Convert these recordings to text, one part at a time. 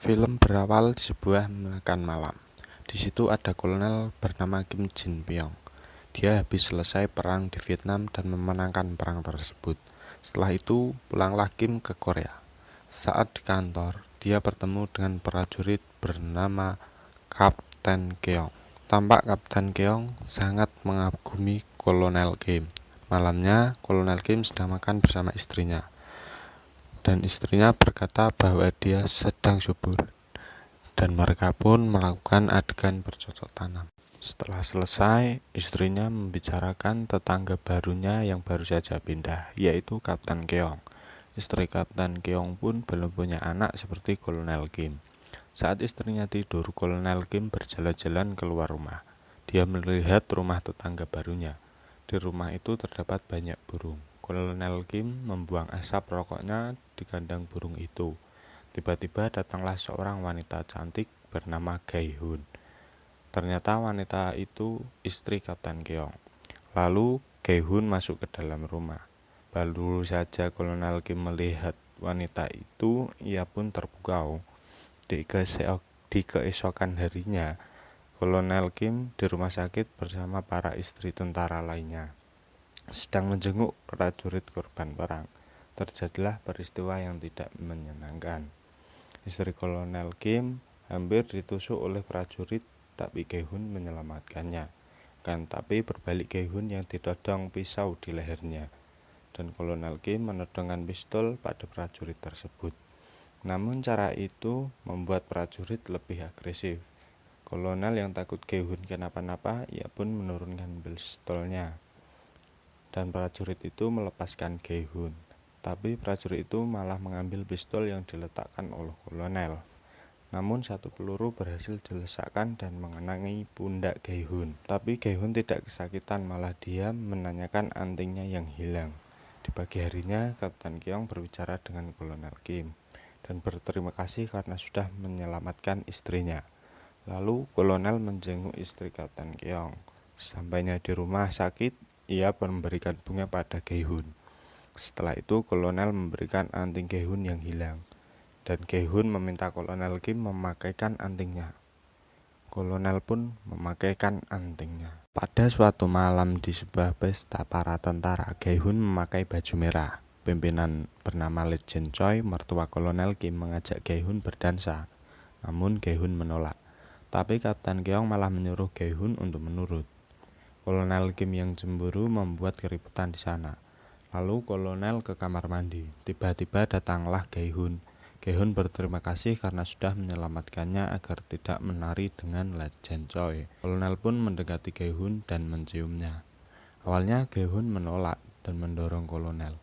Film berawal di sebuah makan malam. Di situ ada kolonel bernama Kim Jin Pyong. Dia habis selesai perang di Vietnam dan memenangkan perang tersebut. Setelah itu, pulanglah Kim ke Korea. Saat di kantor, dia bertemu dengan prajurit bernama Kapten Keong. Tampak Kapten Keong sangat mengagumi Kolonel Kim. Malamnya, Kolonel Kim sedang makan bersama istrinya. Dan istrinya berkata bahwa dia sedang subur. Dan mereka pun melakukan adegan bercocok tanam. Setelah selesai, istrinya membicarakan tetangga barunya yang baru saja pindah, yaitu Kapten Keong. Istri Kapten Keong pun belum punya anak seperti Kolonel Kim. Saat istrinya tidur, Kolonel Kim berjalan-jalan keluar rumah. Dia melihat rumah tetangga barunya. Di rumah itu terdapat banyak burung. Kolonel Kim membuang asap rokoknya di kandang burung itu. Tiba-tiba datanglah seorang wanita cantik bernama Gai Hun. Ternyata wanita itu istri Kapten Keong. Lalu Gai Hun masuk ke dalam rumah. Baru saja Kolonel Kim melihat wanita itu, ia pun terpukau. Di keesokan harinya, Kolonel Kim di rumah sakit bersama para istri tentara lainnya, sedang menjenguk prajurit korban perang. Terjadilah peristiwa yang tidak menyenangkan. Istri Kolonel Kim hampir ditusuk oleh prajurit, tapi Gai Hun menyelamatkannya. Tapi berbalik Gai Hun yang ditodong pisau di lehernya, dan Kolonel Kim menodongkan pistol pada prajurit tersebut. Namun cara itu membuat prajurit lebih agresif. Kolonel yang takut Gai Hun kenapa-napa, ia pun menurunkan pistolnya, dan prajurit itu melepaskan Gai Hun. Tapi prajurit itu malah mengambil pistol yang diletakkan oleh kolonel. Namun satu peluru berhasil dilesakkan dan mengenai pundak Gai Hun. Tapi Gai Hun tidak kesakitan, malah dia menanyakan antingnya yang hilang. Di pagi harinya, Kapten Keong berbicara dengan Kolonel Kim dan berterima kasih karena sudah menyelamatkan istrinya. Lalu kolonel menjenguk istri Kapten Keong. Sampainya di rumah sakit, ia memberikan bunga pada Gai Hun. Setelah itu kolonel memberikan anting Gai Hun yang hilang, dan Gai Hun meminta Kolonel Kim memakaikan antingnya. Kolonel pun memakaikan antingnya. Pada suatu malam di sebuah pesta para tentara, Gai Hun memakai baju merah. Pimpinan bernama Lee Jin Choi, mertua Kolonel Kim, mengajak Gai Hun berdansa. Namun Gai Hun menolak. Tapi Kapten Keong malah menyuruh Gai Hun untuk menurut. Kolonel Kim yang cemburu membuat keributan di sana. Lalu kolonel ke kamar mandi. Tiba-tiba datanglah Gai Hun. Gai Hun berterima kasih karena sudah menyelamatkannya agar tidak menari dengan Lee Jin Choi. Kolonel pun mendekati Gai Hun dan menciumnya. Awalnya Gai Hun menolak dan mendorong kolonel.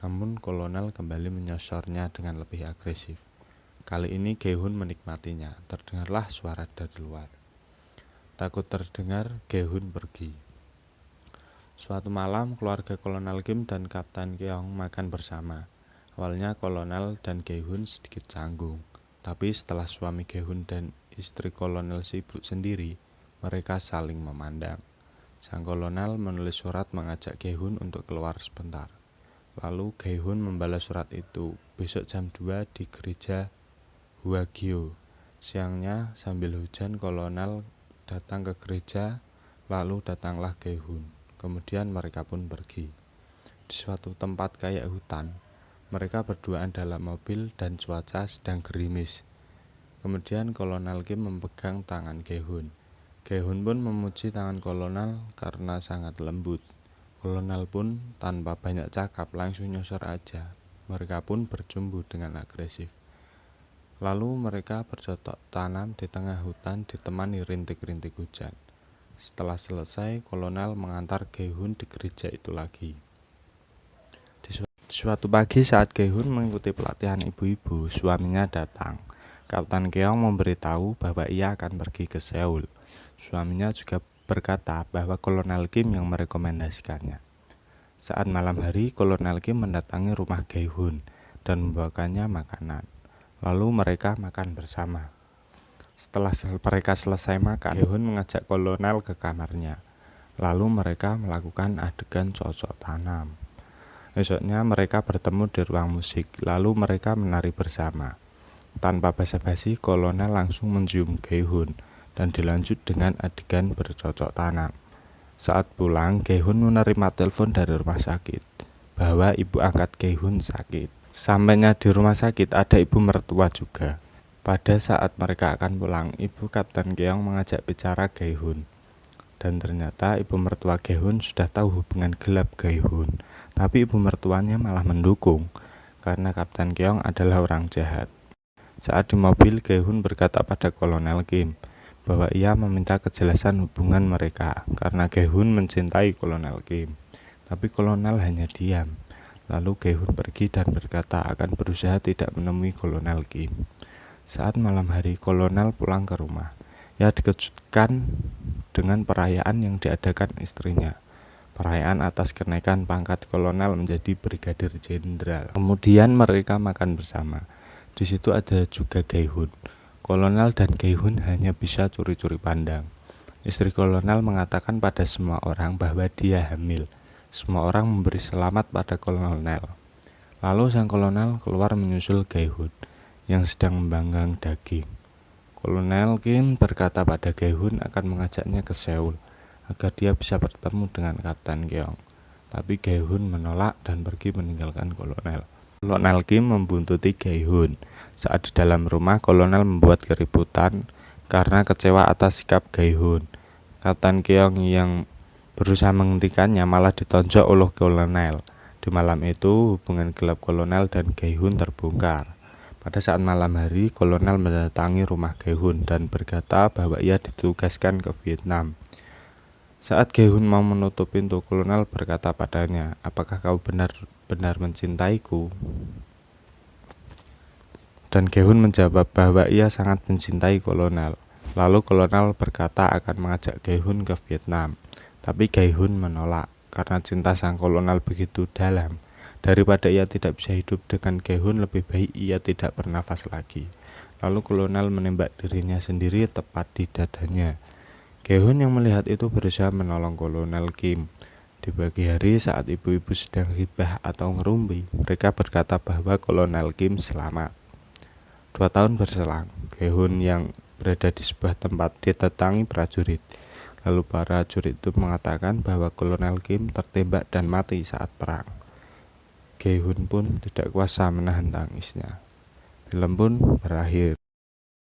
Namun kolonel kembali menyosornya dengan lebih agresif. Kali ini Gai Hun menikmatinya. Terdengarlah suara dari luar. Takut terdengar, Gai Hun pergi. Suatu malam, keluarga Kolonel Kim dan Kapten Keong makan bersama. Awalnya kolonel dan Gai Hun sedikit canggung. Tapi setelah suami Gai Hun dan istri kolonel sibuk sendiri, mereka saling memandang. Sang kolonel menulis surat mengajak Gai Hun untuk keluar sebentar. Lalu Gai Hun membalas surat itu besok jam 2 di gereja Hwagyo. Siangnya sambil hujan, kolonel datang ke gereja, lalu datanglah Gai Hun. Kemudian mereka pun pergi. Di suatu tempat kayak hutan, mereka berduaan dalam mobil dan cuaca sedang gerimis. Kemudian Kolonel Kim memegang tangan Gai Hun. Gai Hun pun memuji tangan kolonel karena sangat lembut. Kolonel pun tanpa banyak cakap langsung nyosor aja. Mereka pun bercumbu dengan agresif. Lalu mereka bercocok tanam di tengah hutan ditemani rintik-rintik hujan. Setelah selesai, kolonel mengantar Gai Hun di gereja itu lagi. Di suatu pagi saat Gai Hun mengikuti pelatihan ibu-ibu, suaminya datang. Kapten Keong memberitahu bahwa ia akan pergi ke Seoul. Suaminya juga berkata bahwa Kolonel Kim yang merekomendasikannya. Saat malam hari, Kolonel Kim mendatangi rumah Gai Hun dan membawakannya makanan. Lalu mereka makan bersama. Setelah mereka selesai makan, Gai Hun mengajak kolonel ke kamarnya. Lalu mereka melakukan adegan cocok tanam. Esoknya mereka bertemu di ruang musik, lalu mereka menari bersama. Tanpa basa-basi, kolonel langsung mencium Gi-hun dan dilanjut dengan adegan bercocok tanam. Saat pulang, Gi-hun menerima telepon dari rumah sakit bahwa ibu angkat Gi-hun sakit. Sampainya di rumah sakit, ada ibu mertua juga. Pada saat mereka akan pulang, ibu Kapten Keong mengajak bicara Gi-hun. Dan ternyata ibu mertua Gi-hun sudah tahu hubungan gelap Gi-hun, tapi ibu mertuanya malah mendukung karena Kapten Keong adalah orang jahat. Saat di mobil, Gi-hun berkata pada Kolonel Kim bahwa ia meminta kejelasan hubungan mereka karena Gi-hun mencintai Kolonel Kim. Tapi Kolonel hanya diam. Lalu Gi-hun pergi dan berkata akan berusaha tidak menemui Kolonel Kim. Saat malam hari, Kolonel pulang ke rumah. Ia dikejutkan dengan perayaan yang diadakan istrinya. Perayaan atas kenaikan pangkat kolonel menjadi brigadir jenderal. Kemudian mereka makan bersama. Di situ ada juga Gi-hun. Kolonel dan Gi-hun hanya bisa curi-curi pandang. Istri kolonel mengatakan pada semua orang bahwa dia hamil. Semua orang memberi selamat pada kolonel. Lalu sang kolonel keluar menyusul Gi-hun yang sedang membanggang daging. Kolonel Kim berkata pada Gi-hun akan mengajaknya ke Seoul agar dia bisa bertemu dengan Kapten Keong. Tapi Gi-hun menolak dan pergi meninggalkan kolonel. Kolonel Kim membuntuti Gi-hun. Saat di dalam rumah, kolonel membuat keributan karena kecewa atas sikap Gi-hun. Kapten Keong yang berusaha menghentikannya malah ditonjok oleh kolonel. Di malam itu, hubungan gelap kolonel dan Gi-hun terbongkar. Pada saat malam hari, kolonel mendatangi rumah Gi-hun dan berkata bahwa ia ditugaskan ke Vietnam. Saat Gi-hun mau menutup pintu, kolonel berkata padanya, "Apakah kau benar-benar mencintaiku?" Dan Gi-hun menjawab bahwa ia sangat mencintai kolonel. Lalu kolonel berkata akan mengajak Gi-hun ke Vietnam. Tapi Gi-hun menolak karena cinta sang kolonel begitu dalam. Daripada ia tidak bisa hidup dengan Gi-hun, lebih baik ia tidak bernafas lagi. Lalu kolonel menembak dirinya sendiri tepat di dadanya. Gi-hun yang melihat itu berusaha menolong Kolonel Kim. Di pagi hari saat ibu-ibu sedang ghibah atau ngerumpi, mereka berkata bahwa Kolonel Kim selamat. 2 tahun berselang, Gi-hun yang berada di sebuah tempat didatangi prajurit. Lalu para prajurit itu mengatakan bahwa Kolonel Kim tertembak dan mati saat perang. Gi-hun pun tidak kuasa menahan tangisnya. Film pun berakhir.